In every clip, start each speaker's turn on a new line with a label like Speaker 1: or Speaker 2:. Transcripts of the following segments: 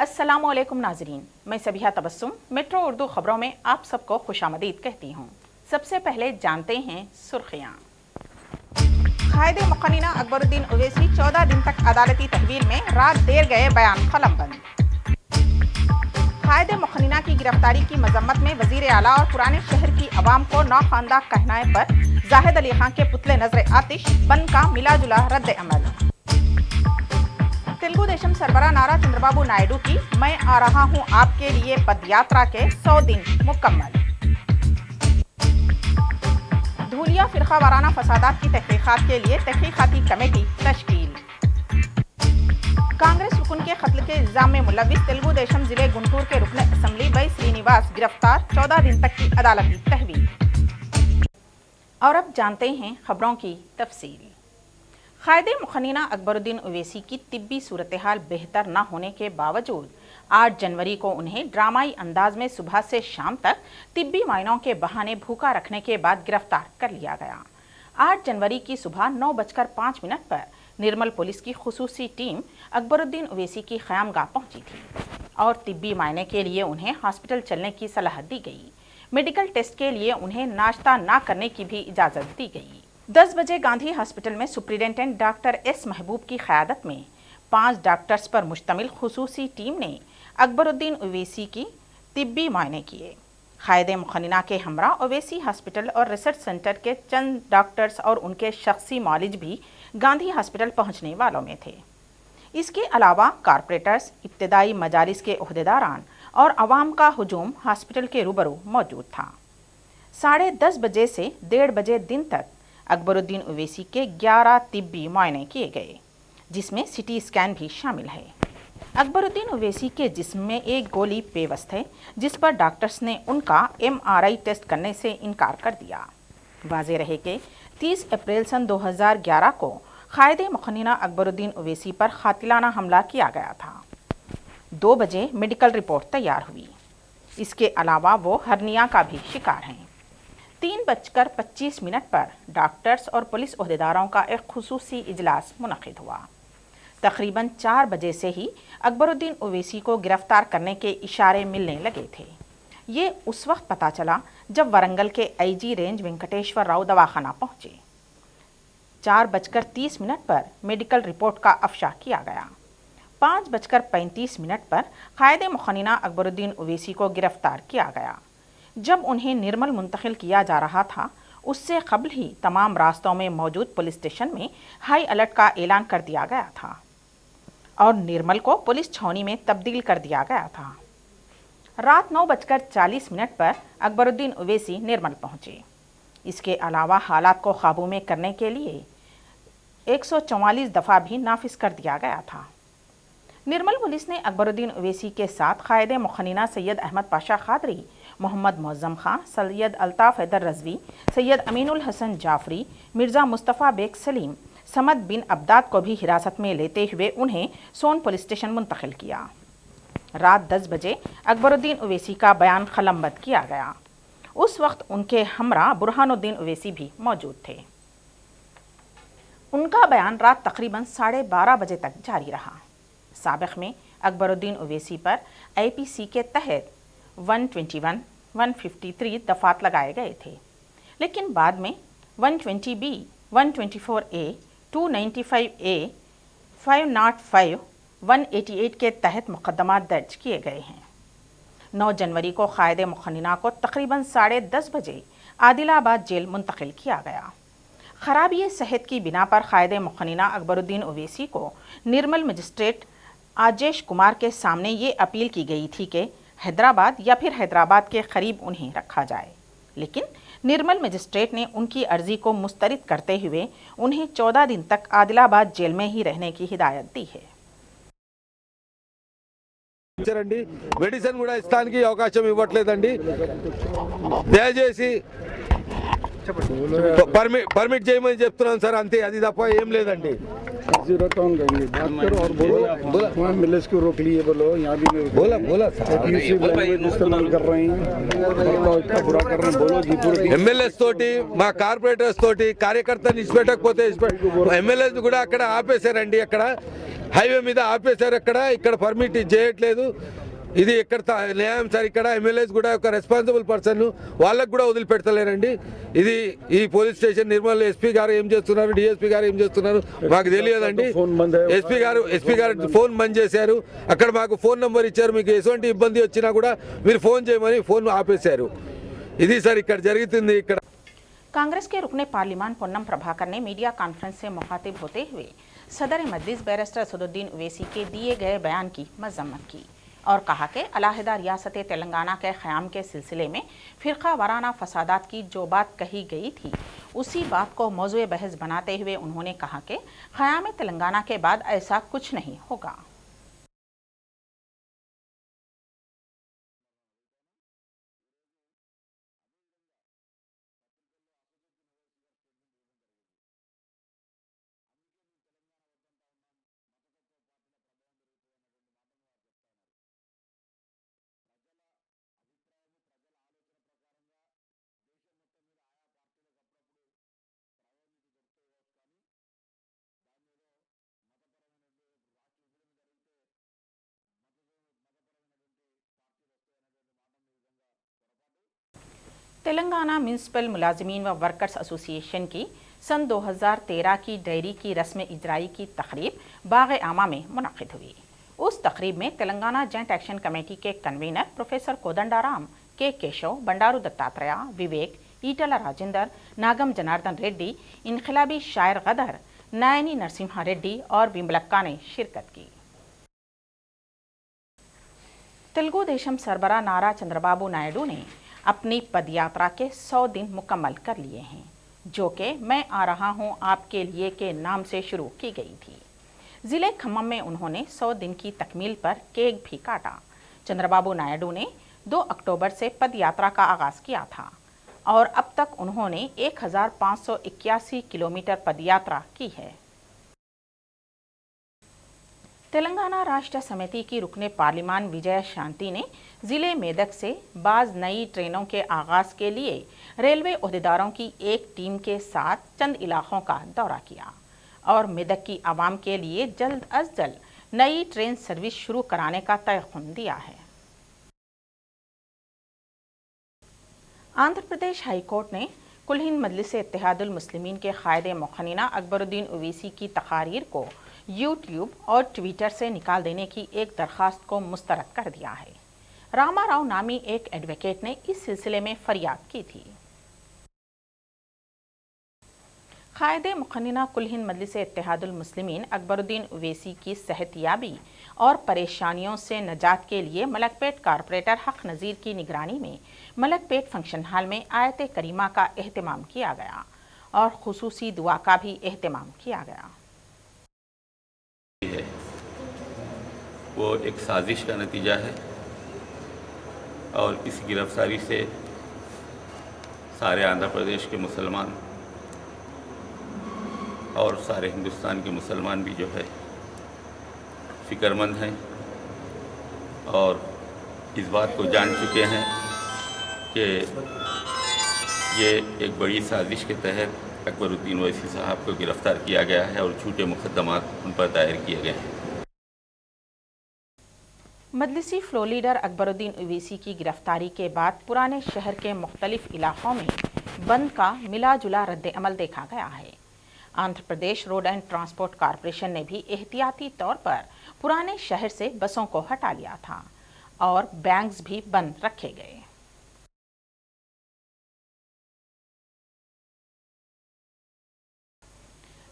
Speaker 1: अस्सलामुअलैकुम नाजरीन, मैं सबिहा तबस्सुम मेट्रो उर्दू खबरों में आप सबको खुशामदीद कहती हूँ। सबसे पहले जानते हैं सुर्खियाँ। कायदे मुक़न्निना अकबरुद्दीन ओवैसी 14 दिन तक अदालती तहवील में, रात देर गए बयान कलमबंद। कायदे मुक़न्निना की गिरफ्तारी की मजम्मत में वज़ीर आला और पुराने शहर की आवाम को नौखवानदा कहने पर जाहिद अली खान के पुतले नजर आतिश, बंद का मिला जुला रद्द अमल। तेलुगु देशम सरबरा नारा चंद्रबाबू नायडू की मैं आ रहा हूं आपके लिए पदयात्रा के 100 दिन मुकम्मल। धूलिया फिरका वाराना फसादात की तहकीकात के लिए तहकीकाती कमेटी तश्कील। कांग्रेस रुकन के कत्ल के इल्जाम में मुलविस तेलुगु देशम जिले गुंटूर के रुकन असम्बली वाई श्रीनिवास गिरफ्तार, 14 दिन तक की अदालती तहवील। और अब जानते हैं खबरों की तफसील। कायदे मुक़न्निना अकबरुद्दीन ओवैसी की तिब्बी सूरत हाल बेहतर न होने के बावजूद 8 जनवरी को उन्हें ड्रामाई अंदाज में सुबह से शाम तक तिब्बी मायनों के बहाने भूखा रखने के बाद गिरफ्तार कर लिया गया। 8 जनवरी की सुबह 9:05 पर निर्मल पुलिस की खुसूसी टीम अकबरुद्दीन ओवैसी की क़यामगाह पहुंची थी और तिब्बी मायने के लिए उन्हें हॉस्पिटल चलने की सलाह दी गई। मेडिकल टेस्ट के लिए उन्हें नाश्ता न करने की भी इजाज़त दी गई। 10 बजे गांधी हॉस्पिटल में सुप्रिंटेंडेंट डॉक्टर एस महबूब की क़यादत में 5 डॉक्टर्स पर मुश्तमिल खुसूसी टीम ने अकबरुद्दीन ओवैसी की तिब्बी मायने किए। कायदे मुक़न्निना के हमरा ओवैसी हॉस्पिटल और रिसर्च सेंटर के चंद डॉक्टर्स और उनके शख्सी मालिज भी गांधी हॉस्पिटल पहुंचने वालों में थे। इसके अलावा कारपोरेटर्स, इब्तदाई मजालिस के ओहदेदारान और अवाम का हुजूम हॉस्पिटल के रूबरू मौजूद था। 10:30 बजे से 1:30 बजे दिन तक अकबरुद्दीन ओवैसी के 11 तिब्बी मुआयने किए गए, जिसमें सिटी स्कैन भी शामिल है। अकबरुद्दीन ओवैसी के जिस्म में एक गोली पेवस्त है, जिस पर डॉक्टर्स ने उनका MRI टेस्ट करने से इनकार कर दिया। वाज़ेह रहे कि 30 अप्रैल सन 2011 को कायदे मुक़न्निना अकबरुद्दीन ओवैसी पर कातिलाना हमला किया गया था। 2 बजे मेडिकल रिपोर्ट तैयार हुई। इसके अलावा वो हर्निया का भी शिकार हैं। 3:25 पर डॉक्टर्स और पुलिस ओहदेदारों का एक खुसूसी इजलास मुनक़िद हुआ। तकरीबन 4 बजे से ही अकबरुद्दीन ओवैसी को गिरफ्तार करने के इशारे मिलने लगे थे। ये उस वक्त पता चला जब वरंगल के IG रेंज वेंकटेश्वर राव दवाखाना पहुंचे। 4:30 पर मेडिकल रिपोर्ट का अफशा किया गया। 5:35 पर कायदे मुक़न्निना अकबरुद्दीन ओवैसी को गिरफ्तार किया गया। जब उन्हें निर्मल मुंतकिल किया जा रहा था, उससे कबल ही तमाम रास्तों में मौजूद पुलिस स्टेशन में हाई अलर्ट का ऐलान कर दिया गया था और निर्मल को पुलिस छावनी में तब्दील कर दिया गया था। रात 9:40 पर अकबरुद्दीन ओवैसी निर्मल पहुंचे। इसके अलावा हालात को काबू में करने के लिए 144 दफ़ा भी नाफिज कर दिया गया था। निर्मल पुलिस ने अकबरुद्दीन ओवैसी के साथ कायदे मुक़न्निना सैयद अहमद पाशा क़ादरी, मोहम्मद मुअज़्ज़म खां, सैयद अल्ताफ़ हैदर रज़वी, सैयद अमीनुल हसन जाफ़री, मिर्ज़ा मुस्तफ़ा बेग सलीम, समद बिन अब्दाद को भी हिरासत में लेते हुए उन्हें सोन पुलिस स्टेशन मुंतकिल किया। रात 10 बजे अकबरुद्दीन ओवैसी का बयान कलमबंद किया गया। उस वक्त उनके हमरा बुरहानुद्दीन ओवैसी भी मौजूद थे। उनका बयान रात तकरीबन 12:30 बजे तक जारी रहा। साबिक़ में अकबरुद्दीन ओवैसी पर IPC के तहत 121, 153 दफ़ात लगाए गए थे, लेकिन बाद में 120B, 124A, 295A, 505, 188 के तहत मुक़दमात दर्ज किए गए हैं। 9 जनवरी को कायदे मुक़न्निना को तकरीबन 10:30 बजे आदिलाबाद जेल मुंतकिल किया गया। खराबी सेहत की बिना पर कायदे मुक़न्निना अकबरुद्दीन ओवैसी को निर्मल मजिस्ट्रेट आजेश कुमार के सामने ये अपील की गई थी कि हैदराबाद या फिर हैदराबाद के करीब उन्हें रखा जाए, लेकिन निर्मल मजिस्ट्रेट ने उनकी अर्जी को मुस्तरद करते हुए उन्हें 14 दिन तक आदिलाबाद जेल में ही रहने की हिदायत दी है।
Speaker 2: మెడిసిన్ కూడా ఇస్తానికి అవకాశం ఇవ్వట్లేదండి। దయచేసి పర్మిట్ చేయమని చెప్తున్నాను సార్, అంతే, అది తప్ప ఏం లేదండి। ఎమ్మెల్యేస్ తోటి, మా కార్పొరేటర్స్ తోటి కార్యకర్తలు ఇచ్చిపెట్టకపోతే ఎమ్మెల్యేస్ కూడా అక్కడ ఆపేశారండి। అక్కడ హైవే మీద ఆపేశారు. ఇక్కడ పర్మిట్ చేయట్లేదు. ఇది ఎక్కడ న్యాయం సార్? ఇక్కడ ఎమ్మెల్యేస్ కూడా ఒక రెస్పాన్సిబుల్ పర్సన్, వాళ్ళకు కూడా వదిలిపెడతలేరండి. ఇది ఈ పోలీస్ స్టేషన్ నిర్మల్ ఎస్పీ గారు ఏం చేస్తున్నారు, డిఎస్పీ గారు ఏం చేస్తున్నారు మాకు తెలియదండి. ఎస్పీ గారు ఫోన్ బంద్ చేశారు. అక్కడ మాకు ఫోన్ నెంబర్ ఇచ్చారు, మీకు ఎటువంటి ఇబ్బంది వచ్చినా కూడా మీరు ఫోన్ చేయమని ఫోన్ ఆపేశారు. ఇది సార్ ఇక్కడ జరుగుతుంది. ఇక్కడ
Speaker 1: कांग्रेस के रुकने पार्लिमान पोन्नम प्रभाकर ने मीडिया कॉन्फ्रेंस से मुखातिब होते हुए सदर मजलिस बैरिस्टर असदुद्दीन ओवैसी के दिए गए बयान की मजम्मत की और कहा कि अलहदा रियासत तेलंगाना के क़याम के सिलसिले में फ़िरका वाराना फसादात की जो बात कही गई थी उसी बात को मौज़ूए बहस बनाते हुए उन्होंने कहा कि क़याम तेलंगाना के बाद ऐसा कुछ नहीं होगा। तेलंगाना म्यूनसिपल मुलाजिमीन व वर्कर्स एसोसिएशन की सन 2013 की डायरी की रस्म इजराई की तकरीब बाग आमा में मुनक़िद हुई। उस तकरीब में तेलंगाना जॉइंट एक्शन कमेटी के कन्वीनर प्रोफेसर कोदंडाराम, के केशव, बंडारू दत्तात्रेय, विवेक, ईटला राजेंद्र, नागम जनार्दन रेड्डी, इनकलाबी शायर गदर, नायनी नरसिम्हा रेड्डी और विमलक्का ने शिरकत की। तेलुगु देशम सरबरा नारा चंद्रबाबू नायडू ने अपनी पदयात्रा के 100 दिन मुकम्मल कर लिए हैं, जो कि मैं आ रहा हूं आपके लिए के नाम से शुरू की गई थी। ज़िले खम्मम में उन्होंने 100 दिन की तकमील पर केक भी काटा। चंद्रबाबू नायडू ने 2 अक्टूबर से पदयात्रा का आगाज़ किया था और अब तक उन्होंने 1581 किलोमीटर पदयात्रा की है। तेलंगाना राष्ट्र समिति की रुकने पार्लिमान विजय शांति ने ज़िले मेदक से बाज़ नई ट्रेनों के आगाज़ के लिए रेलवे ओहदेदारों की एक टीम के साथ चंद इलाकों का दौरा किया और मेदक की आवाम के लिए जल्द अज जल्द नई ट्रेन सर्विस शुरू कराने का तयक़ुन दिया है। आंध्र प्रदेश हाई कोर्ट ने कुल हिंद मजलिस इत्तेहादुल मुस्लिमीन के कायदे मुखन्निना अकबरुद्दीन ओवैसी की तकारीर को यूट्यूब और ट्विटर से निकाल देने की एक दरख्वास्त को मुस्तरद कर दिया है। रामा राव नामी एक एडवोकेट ने इस सिलसिले में फरियाद की थी। कायदे मुखन्निना कुल हिंद मजलिस इत्तेहादुल मुस्लिमीन अकबरुद्दीन ओवैसी की सेहतियाबी और परेशानियों से नजात के लिए मलकपेट कारपोरेटर हक नज़ीर की निगरानी में मलकपेट फंक्शन हॉल में आयत करीमा का एहतमाम किया गया और खुसूसी दुआ का भी एहतमाम किया गया।
Speaker 3: वो एक साजिश का नतीजा है और इस गिरफ्तारी से सारे आंध्र प्रदेश के मुसलमान और सारे हिंदुस्तान के मुसलमान भी जो है फ़िक्रमंद हैं और इस बात को जान चुके हैं कि ये एक बड़ी साजिश के तहत अकबरुद्दीन ओवैसी साहब को गिरफ़्तार किया गया है और झूठे मुकदमात उन पर दायर किए गए हैं।
Speaker 1: मजलिसी फ्लो लीडर अकबरुद्दीन ओवैसी की गिरफ्तारी के बाद पुराने शहर के मुख्तलिफ इलाकों में बंद का मिला जुला रद्द अमल देखा गया है। Andhra Pradesh road and transport corporation ने भी एहतियाती तौर पर पुराने शहर से बसों को हटा लिया था और बैंक्स भी बंद रखे गए।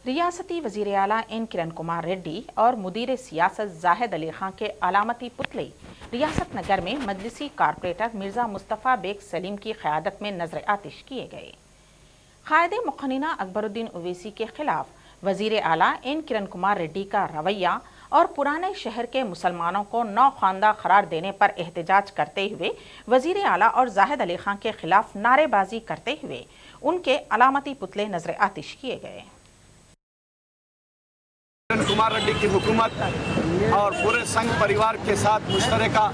Speaker 1: रियासती वज़ीर आला एन किरण कुमार रेड्डी और मुदीर सियासत जाहिद अली खां के अलामती पुतले रियासत नगर में मजलिसी कारपोरेटर मिर्ज़ा मुस्तफ़ा बेग सलीम की क़यादत में नजर आतिश किए गए। कायदे मुखन्निना अकबरुद्दीन ओवैसी के खिलाफ वज़ीर आला एन किरण कुमार रेड्डी का रवैया और पुराने शहर के मुसलमानों को नौखानदा करार देने पर एहतजाज करते हुए वज़ीर आला और जाहिद अली खां के खिलाफ नारेबाजी करते हुए उनके अलामती पुतले नजर आतिश किए गए।
Speaker 4: कुमार रेड्डी की हुकूमत और पूरे संघ परिवार के साथ मुश्तरका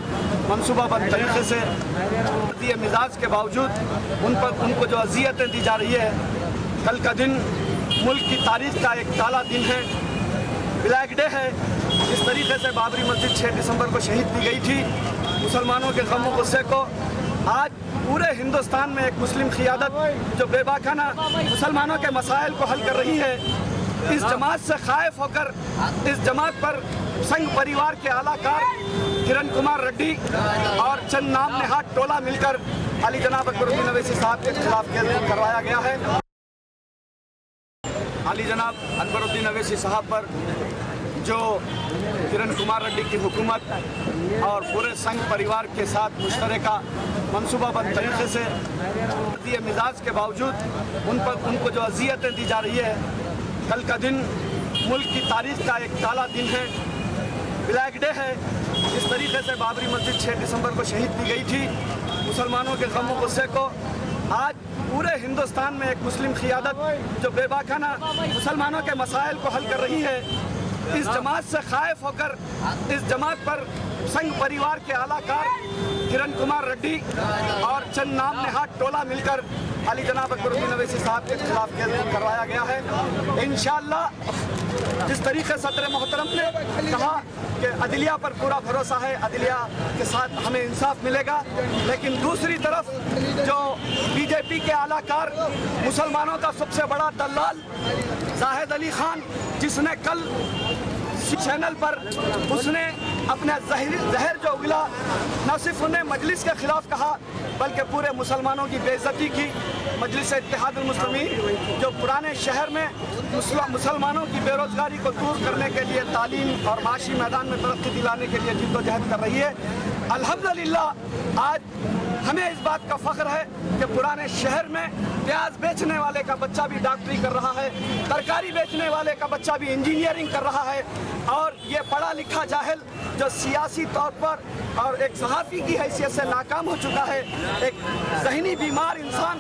Speaker 4: मनसूबाबंद तरीके से मिजाज के बावजूद उनको जो अजियतें दी जा रही है, कल का दिन मुल्क की तारीख का एक काला दिन है, ब्लैक डे है। जिस तरीके से बाबरी मस्जिद 6 दिसंबर को शहीद की गई थी, मुसलमानों के गम और गुस्से को आज पूरे हिंदुस्तान में एक मुस्लिम क़ियादत जो बेबाकाना मुसलमानों के मसाइल को हल कर रही है, इस जमात से खाइफ होकर इस जमात पर संघ परिवार के आलाकार किरण कुमार रेड्डी और चंद नाम नेहाद टोला मिलकर अली जनाब अकबरुद्दीन अवैसी साहब के खिलाफ केस बुक करवाया गया है। अली जनाब अकबरुद्दीन अवैसी साहब पर जो किरण कुमार रेड्डी की हुकूमत और पूरे संघ परिवार के साथ मुश्तरका मनसूबाबंद तरीके से दिए मिजाज के बावजूद उनको जो अजियतें दी जा रही है, कल का दिन मुल्क की तारीख का एक काला दिन है, ब्लैक डे है। जिस तरीके से बाबरी मस्जिद 6 दिसंबर को शहीद की गई थी, मुसलमानों के गम और गुस्से को आज पूरे हिंदुस्तान में एक मुस्लिम क़ियादत जो बेबाकाना मुसलमानों के मसाइल को हल कर रही है, इस जमात से खाइफ होकर इस जमात पर संघ परिवार के आलाकार किरण कुमार रेड्डी और चंद नाम नेहाद टोला मिलकर अली जनाब अकबरुद्दीन अवैसी साहब के खिलाफ केस बुक करवाया गया है। इंशाअल्लाह जिस तरीके सदर मोहतरम ने कहा कि अदलिया पर पूरा भरोसा है, अदलिया के साथ हमें इंसाफ मिलेगा, लेकिन दूसरी तरफ जो बीजेपी के आलाकार मुसलमानों का सबसे बड़ा दलाल जाहिद अली खान, जिसने कल चैनल पर उसने अपने जहर जो उगला, न सिर्फ उन्हें मजलिस के खिलाफ कहा बल्कि पूरे मुसलमानों की बेइज्जती की। मजलिस इत्तेहादुल मुस्लिमीन जो पुराने शहर में मुसलमानों की बेरोजगारी को दूर करने के लिए, तालीम और माशी मैदान में तरक्की दिलाने के लिए जिद्दोजहद कर रही है। अल्हम्दुलिल्लाह आज हमें इस बात का फख्र है कि पुराने शहर में प्याज बेचने वाले का बच्चा भी डॉक्टरी कर रहा है, तरकारी बेचने वाले का बच्चा भी इंजीनियरिंग कर रहा है, और ये पढ़ा लिखा जाहिल जो सियासी तौर पर और एक सहाफ़ी की हैसियत से नाकाम हो चुका है, एक ज़हनी बीमार इंसान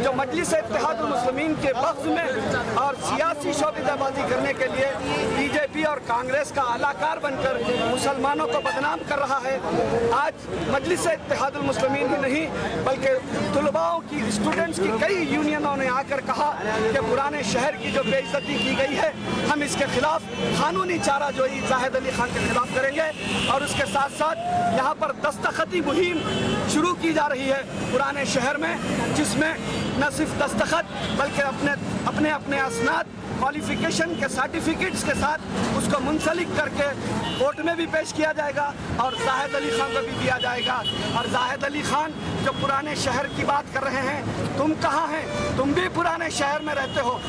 Speaker 4: जो मजलिस इत्तेहादुल मुस्लिमीन के बग़्ज़ में और सियासी शोबेबाजी करने के लिए बीजेपी और कांग्रेस का आलाकार बनकर मुसलमानों को बदनाम कर रहा है। आज मजलिस इत्तेहादुल मुस्लिमीन ही नहीं बल्कि तुलबाओं की, स्टूडेंट्स की कई यूनियनों ने आकर कहा कि पुराने शहर की जो बेइज्जती की गई है, हम इसके खिलाफ कानूनी चाराजोई जाहिद अली खान के खिलाफ करेंगे, और उसके साथ साथ यहाँ पर दस्तखती मुहिम शुरू की जा रही है पुराने शहर में, जिसमें न सिर्फ दस्तखत बल्कि अपने असनाद क्वालिफिकेशन के सर्टिफिकेट्स के साथ उसको मुंसलिक करके कोर्ट में भी पेश किया जाएगा और जाहिद अली खान को भी दिया जाएगा। और जाहिद अली खान जो पुराने शहर की बात कर रहे हैं, तुम कहाँ हैं? तुम भी पुराने शहर में रहते हो।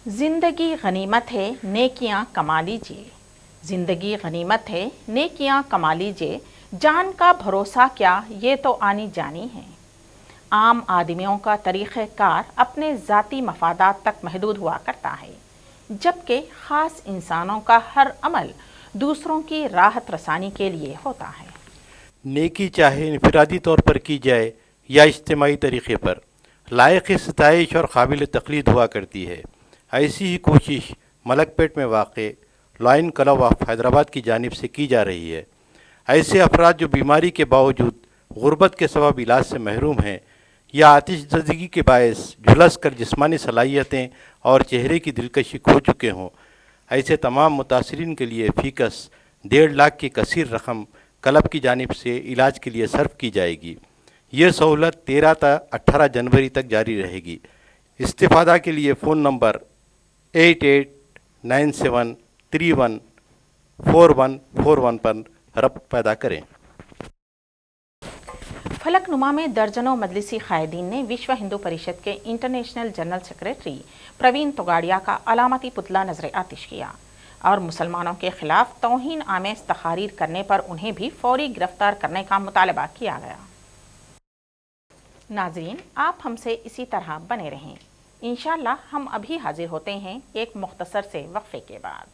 Speaker 1: जिंदगी गनीमत है, नेकियां कमा लीजिए। जिंदगी गनीमत है, नेकियां कमा लीजिए। जान का भरोसा क्या, ये तो आनी जानी है। आम आदमियों का तरीक़ेकार अपने ज़ाती मफादात तक महदूद हुआ करता है, जबकि ख़ास इंसानों का हर अमल दूसरों की राहत रसानी के लिए होता है।
Speaker 5: नेकी चाहे इनफरादी तौर पर की जाए या इज्तिमाई तरीक़े पर, लायक सताइश और काबिल तक़लीद हुआ करती है। ऐसी ही कोशिश मलकपेट में वाक़ लायन क्लब ऑफ हैदराबाद की जानिब से की जा रही है। ऐसे अफराद जो बीमारी के बावजूद गुर्बत के सबब इलाज से महरूम हैं या आतिशज़दगी के बायस झुलस कर जिस्मानी सलाहियतें और चेहरे की दिलकशी खो चुके हों, ऐसे तमाम मुतासरीन के लिए फ़ीकस 1.5 लाख की कसीर रकम क्लब की जानिब से इलाज के लिए सर्व की जाएगी। ये सहूलत 13 से 18 जनवरी तक जारी रहेगी। इस्तिफ़ादा के लिए फ़ोन नंबर 8897314141 पर रब्त पैदा करें।
Speaker 1: फलकनुमा में दर्जनों मजलिसी कायदीन ने विश्व हिंदू परिषद के इंटरनेशनल जनरल सेक्रेटरी प्रवीण तोगाड़िया का अलामती पुतला नजर आतिश किया और मुसलमानों के खिलाफ तौहीन आमेज तकारीर करने पर उन्हें भी फौरी गिरफ्तार करने का मुतालबा किया गया। नाजरीन, आप हमसे इसी तरह बने रहें। इंशाअल्लाह हम अभी हाजिर होते हैं एक मुख्तसर से वक्फे के बाद।